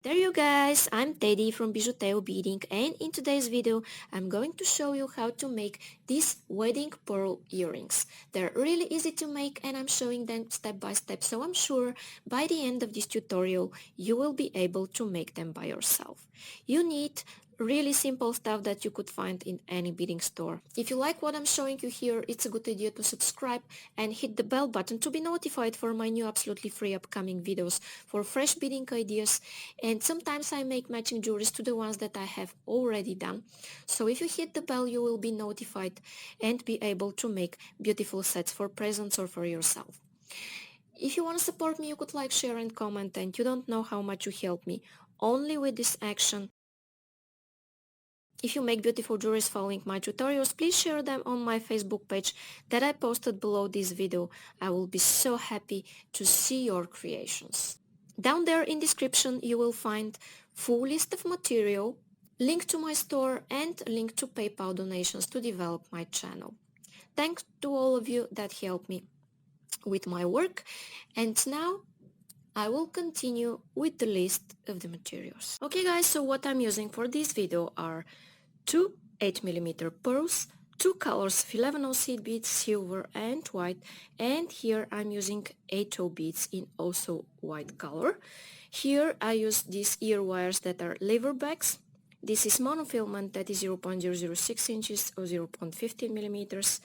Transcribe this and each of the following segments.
There you guys, I'm Teddy from BijuTeo Beading, and in today's video I'm going to show you how to make these wedding pearl earrings. They're really easy to make and I'm showing them step by step, so I'm sure by the end of this tutorial you will be able to make them by yourself. You need really simple stuff that you could find in any beading store. If you like what I'm showing you here, it's a good idea to subscribe and hit the bell button to be notified for my new absolutely free upcoming videos for fresh beading ideas, and sometimes I make matching jewelries to the ones that I have already done. So if you hit the bell you will be notified and be able to make beautiful sets for presents or for yourself. If you want to support me, you could like, share and comment, and you don't know how much you help me only with this action. If you make beautiful jewelries following my tutorials, please share them on my Facebook page that I posted below this video. I will be so happy to see your creations. Down there in description you will find full list of material, link to my store and link to PayPal donations to develop my channel. Thanks to all of you that helped me with my work, and now I will continue with the list of the materials. Okay guys, so what I'm using for this video are two 8mm pearls, two colors of 11 seed beads, silver and white, and here I'm using 8 beads in also white color. Here I use these ear wires that are leverbacks. This is monofilament that is 0.006 inches or 0.15 millimeters,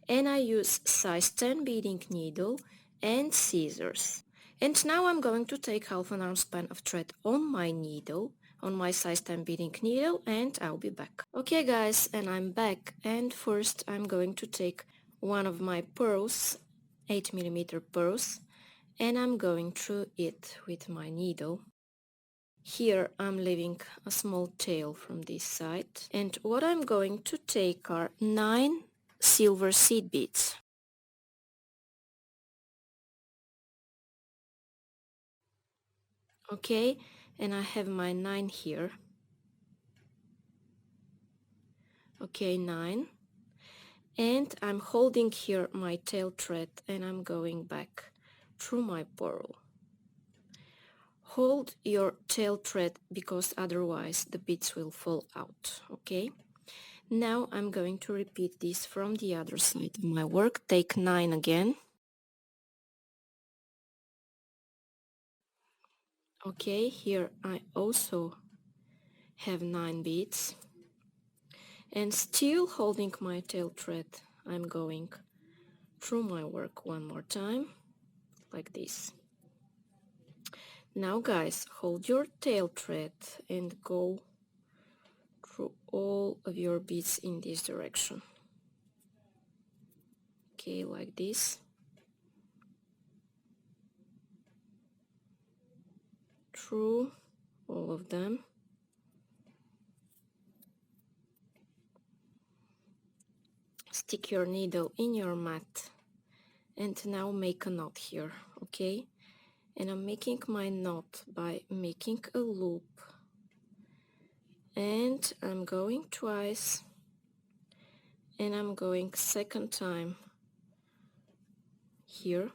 and I use size 10 beading needle and scissors. And now I'm going to take half an arm span of thread on my needle, on my size 10 beading needle, and I'll be back. Okay guys, and I'm back, and first I'm going to take one of my pearls, 8mm pearls, and I'm going through it with my needle. Here I'm leaving a small tail from this side, and what I'm going to take are 9 silver seed beads. Okay, and I have my 9 here. Okay, 9, and I'm holding here my tail thread and I'm going back through my pearl. Hold your tail thread because otherwise the beads will fall out. Okay, now I'm going to repeat this from the other side of my work. Take 9 again. Okay, here I also have 9 beads, and still holding my tail thread I'm going through my work one more time like this. Now guys, hold your tail thread and go through all of your beads in this direction. Okay, like this. Through all of them. Stick your needle in your mat and now make a knot here, okay? And I'm making my knot by making a loop, and I'm going twice, and I'm going second time here,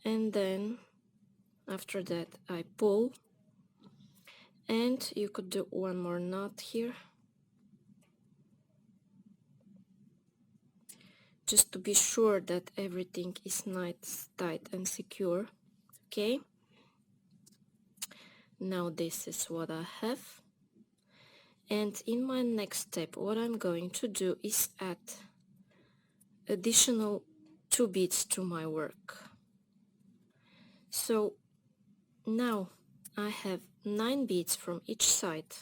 and then after that I pull, and you could do one more knot here just to be sure that everything is nice, tight and secure. Okay, now this is what I have, and in my next step what I'm going to do is add additional 2 beads to my work. So now I have 9 beads from each side,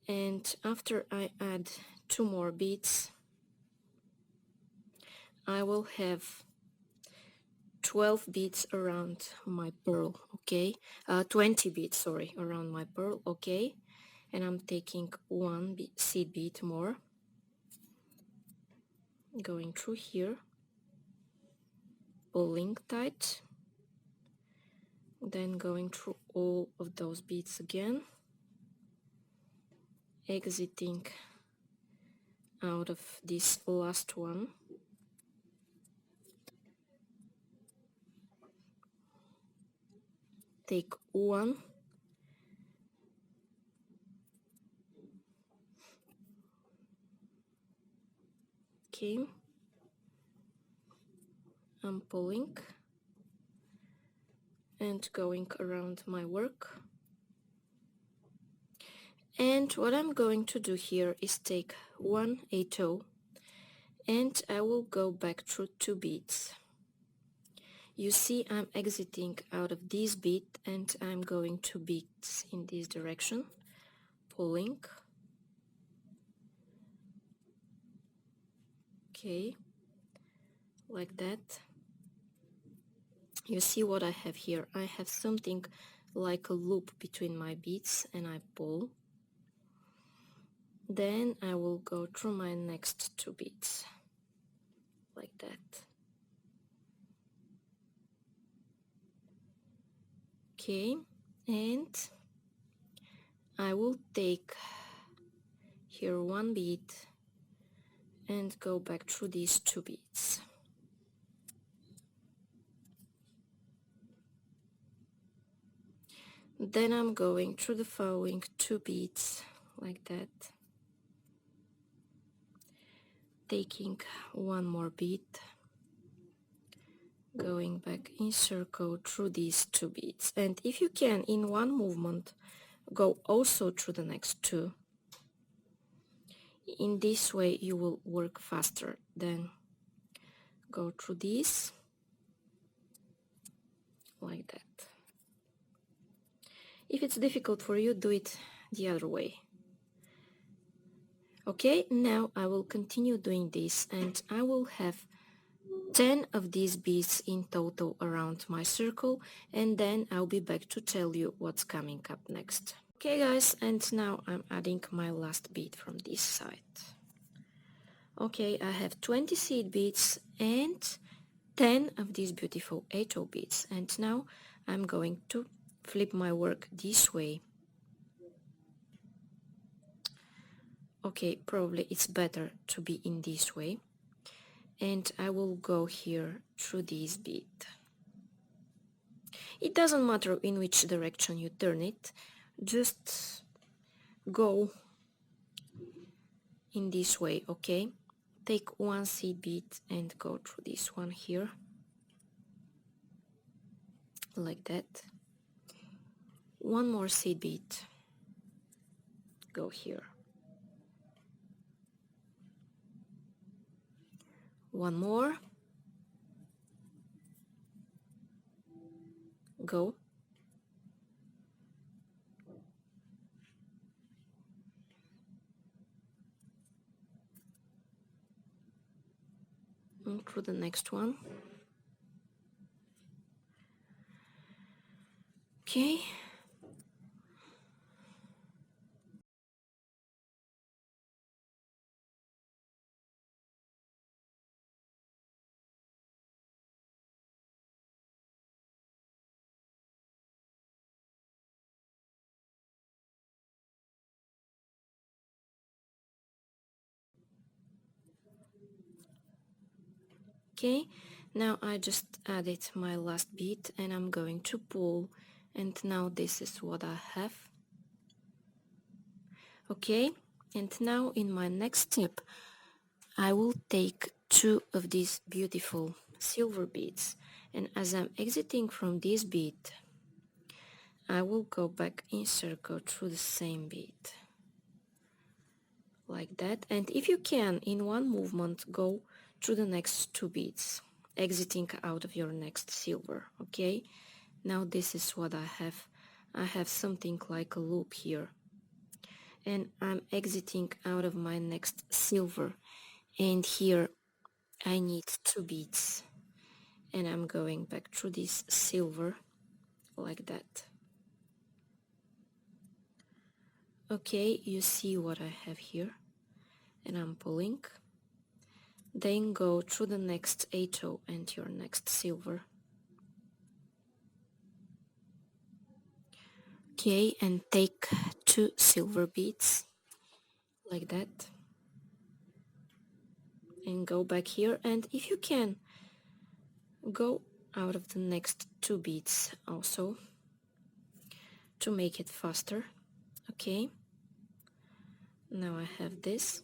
and after I add 2 more beads I will have 12 beads around my pearl. Okay, 20 beads, sorry, around my pearl. Okay, and I'm taking one seed bead more, going through here, pulling tight, then going through all of those beads again, exiting out of this last one, take one, okay, I'm pulling and going around my work. And what I'm going to do here is take one ATO and I will go back through 2 beads. You see I'm exiting out of this bead and I'm going 2 beads in this direction, pulling, okay, like that. You see what I have here? I have something like a loop between my beads and I pull. Then I will go through my next 2 beads, like that. Okay, and I will take here 1 bead and go back through these 2 beads. Then I'm going through the following 2 beads, like that. Taking 1 more bead, going back in circle through these 2 beads, and if you can in one movement go also through the next 2. In this way you will work faster. Then go through these, like that. If it's difficult for you, do it the other way. Okay, now I will continue doing this and I will have 10 of these beads in total around my circle, and then I'll be back to tell you what's coming up next. Okay guys, and now I'm adding my last bead from this side. Okay, I have 20 seed beads and 10 of these beautiful ATO beads, and now I'm going to flip my work this way. Okay, probably it's better to be in this way. And I will go here through this bead. It doesn't matter in which direction you turn it, just go in this way, okay? Take 1 seed bead and go through this one here, like that. 1 more seed bead, go here. 1 more, go. And through the next one. Okay. Okay, now I just added my last bead and I'm going to pull, and now this is what I have. Okay, and now in my next step I will take 2 of these beautiful silver beads, and as I'm exiting from this bead I will go back in circle through the same bead, like that. And if you can in one movement go through the next 2 beads, exiting out of your next silver. Okay, now this is what I have something like a loop here, and I'm exiting out of my next silver, and here I need 2 beads and I'm going back through this silver, like that. Okay, you see what I have here, and I'm pulling. Then go through the next ATO and your next silver. Okay, and take 2 silver beads, like that. And go back here, and if you can, go out of the next 2 beads also. to make it faster. Okay, now I have this.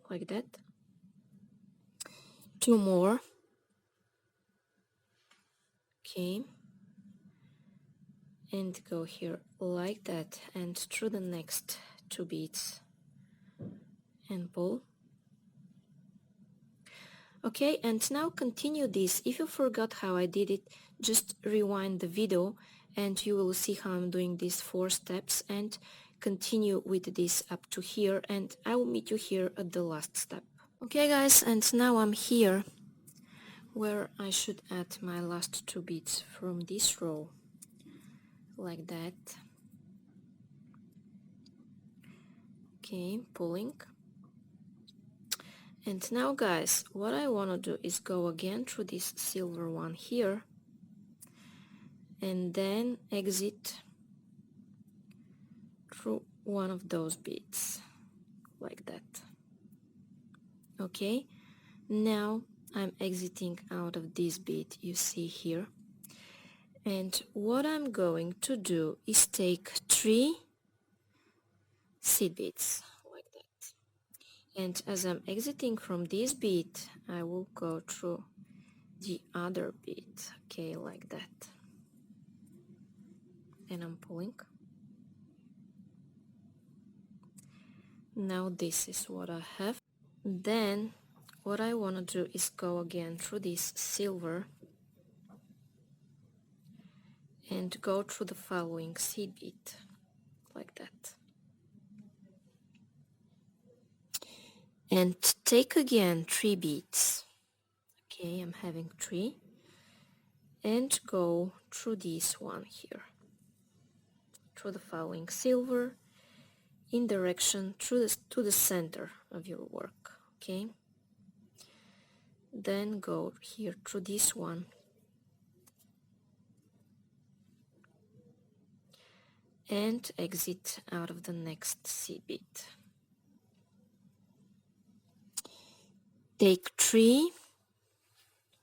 Like that. 2 more. Okay, and go here like that and through the next 2 beads and pull. Okay, and now continue this. If you forgot how I did it, just rewind the video and you will see how I'm doing these 4 steps, and continue with this up to here, and I will meet you here at the last step. Okay guys, and now I'm here where I should add my last 2 beads from this row, like that. Okay, pulling. And now guys, what I want to do is go again through this silver one here and then exit through one of those beads, like that. Okay, now I'm exiting out of this bead you see here, and what I'm going to do is take 3 seed beads like that, and as I'm exiting from this bead I will go through the other bead, okay, like that, and I'm pulling. Now this is what I have. Then what I want to do is go again through this silver and go through the following seed bead, like that, and take again 3 beads. Okay, I'm having 3, and go through this one here, through the following silver in direction to the center of your work. Okay, then go here through this one and exit out of the next seed bead. Take 3,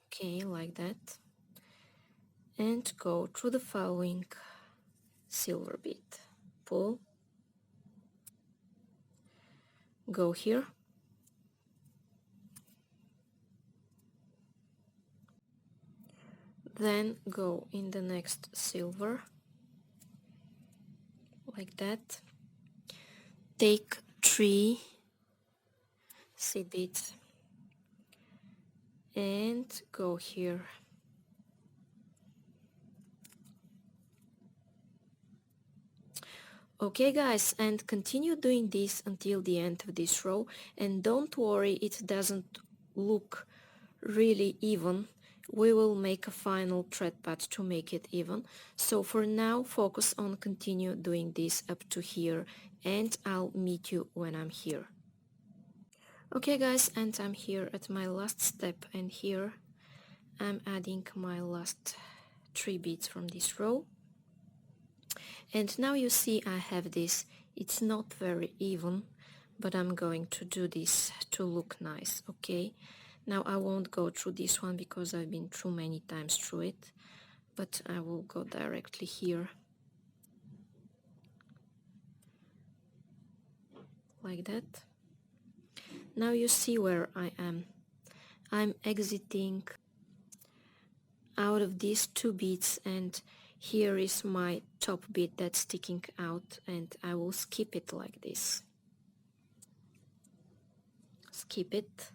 okay, like that, and go through the following silver bead. Pull, go here, then go in the next silver, like that, take 3 seed beads and go here. Okay guys, and continue doing this until the end of this row, and don't worry, it doesn't look really even. We will make a final thread path to make it even. So for now, focus on continue doing this up to here, and I'll meet you when I'm here. Okay guys, and I'm here at my last step, and here I'm adding my last 3 beads from this row. And now you see I have this. It's not very even, but I'm going to do this to look nice. Okay, now I won't go through this one because I've been through many times through it, but I will go directly here, like that. Now you see where I am. I'm exiting out of these 2 beads, and here is my top bead that's sticking out, and I will skip it like this. Skip it.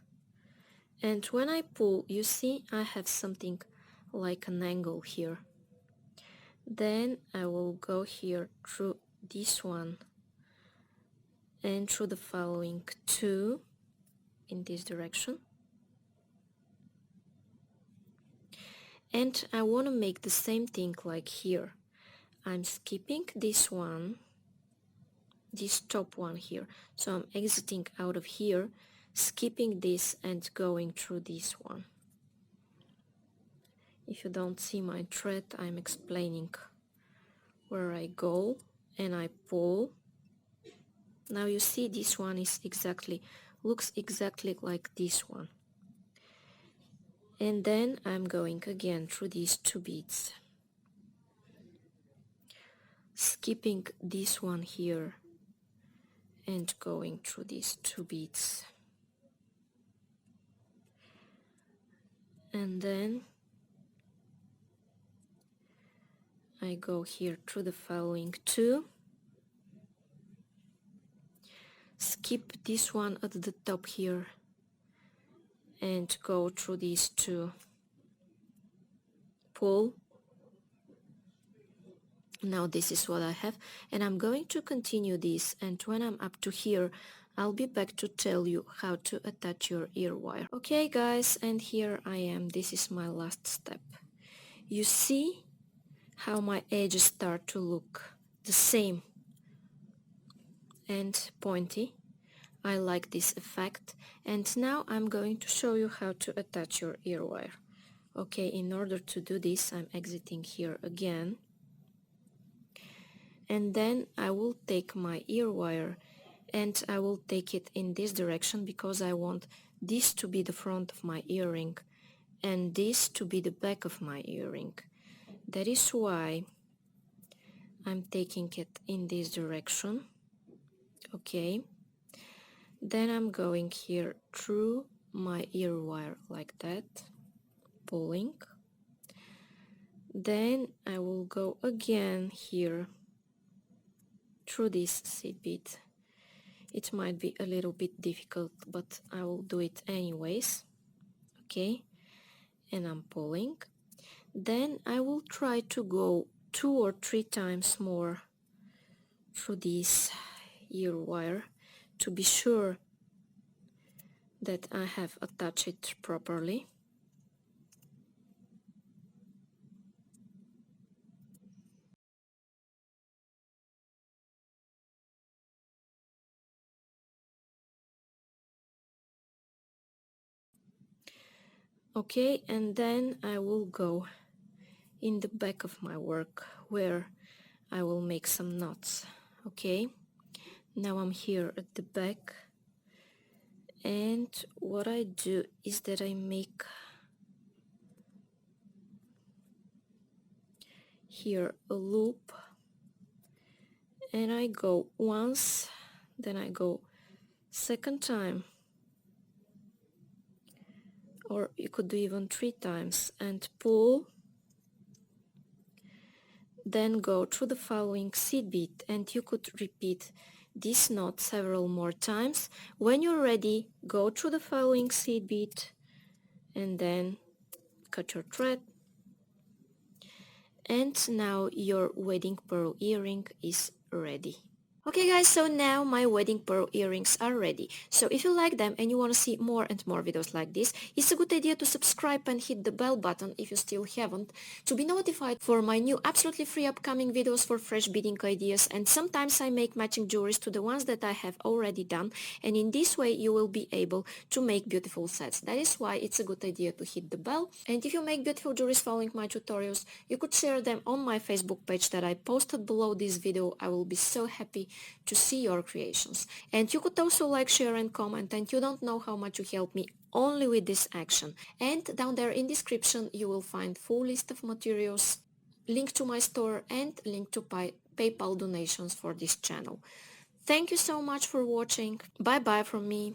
And when I pull, you see I have something like an angle here. Then I will go here through this one and through the following 2 in this direction. And I want to make the same thing like here. I'm skipping this one, this top one here. So I'm exiting out of here, skipping this and going through this one. If you don't see my thread, I'm explaining where I go and I pull. Now you see this one is looks exactly like this one. And then I'm going again through these 2 beads, skipping this one here and going through these 2 beads, and then I go here through the following 2, skip this one at the top here and go through these 2, pull. Now this is what I have, and I'm going to continue this, and when I'm up to here I'll be back to tell you how to attach your ear wire. Okay guys, and here I am. This is my last step. You see how my edges start to look the same and pointy. I like this effect, and now I'm going to show you how to attach your ear wire. Okay, in order to do this I'm exiting here again, and then I will take my ear wire and I will take it in this direction because I want this to be the front of my earring and this to be the back of my earring. That is why I'm taking it in this direction. Okay, then I'm going here through my ear wire like that, pulling. Then I will go again here through this seed bead. It might be a little bit difficult, but I will do it anyways. Okay, and I'm pulling. Then I will try to go 2 or 3 times more through this ear wire to be sure that I have attached it properly. Okay, and then I will go in the back of my work where I will make some knots. Okay, now I'm here at the back, and what I do is that I make here a loop, and I go once, then I go second time, or you could do even 3 times, and pull, then go through the following seed bead, and you could repeat this knot several more times. When you're ready, go through the following seed bead and then cut your thread, and now your wedding pearl earring is ready. Okay guys, so now my wedding pearl earrings are ready. So if you like them and you want to see more and more videos like this, it's a good idea to subscribe and hit the bell button if you still haven't, to be notified for my new absolutely free upcoming videos for fresh beading ideas. And sometimes I make matching jewelries to the ones that I have already done, and in this way you will be able to make beautiful sets. That is why it's a good idea to hit the bell. And if you make beautiful jewelries following my tutorials, you could share them on my Facebook page that I posted below this video. I will be so happy to see your creations. And you could also like, share and comment, and you don't know how much you help me only with this action. And down there in description you will find full list of materials, link to my store and link to PayPal donations for this channel. Thank you so much for watching. Bye bye from me.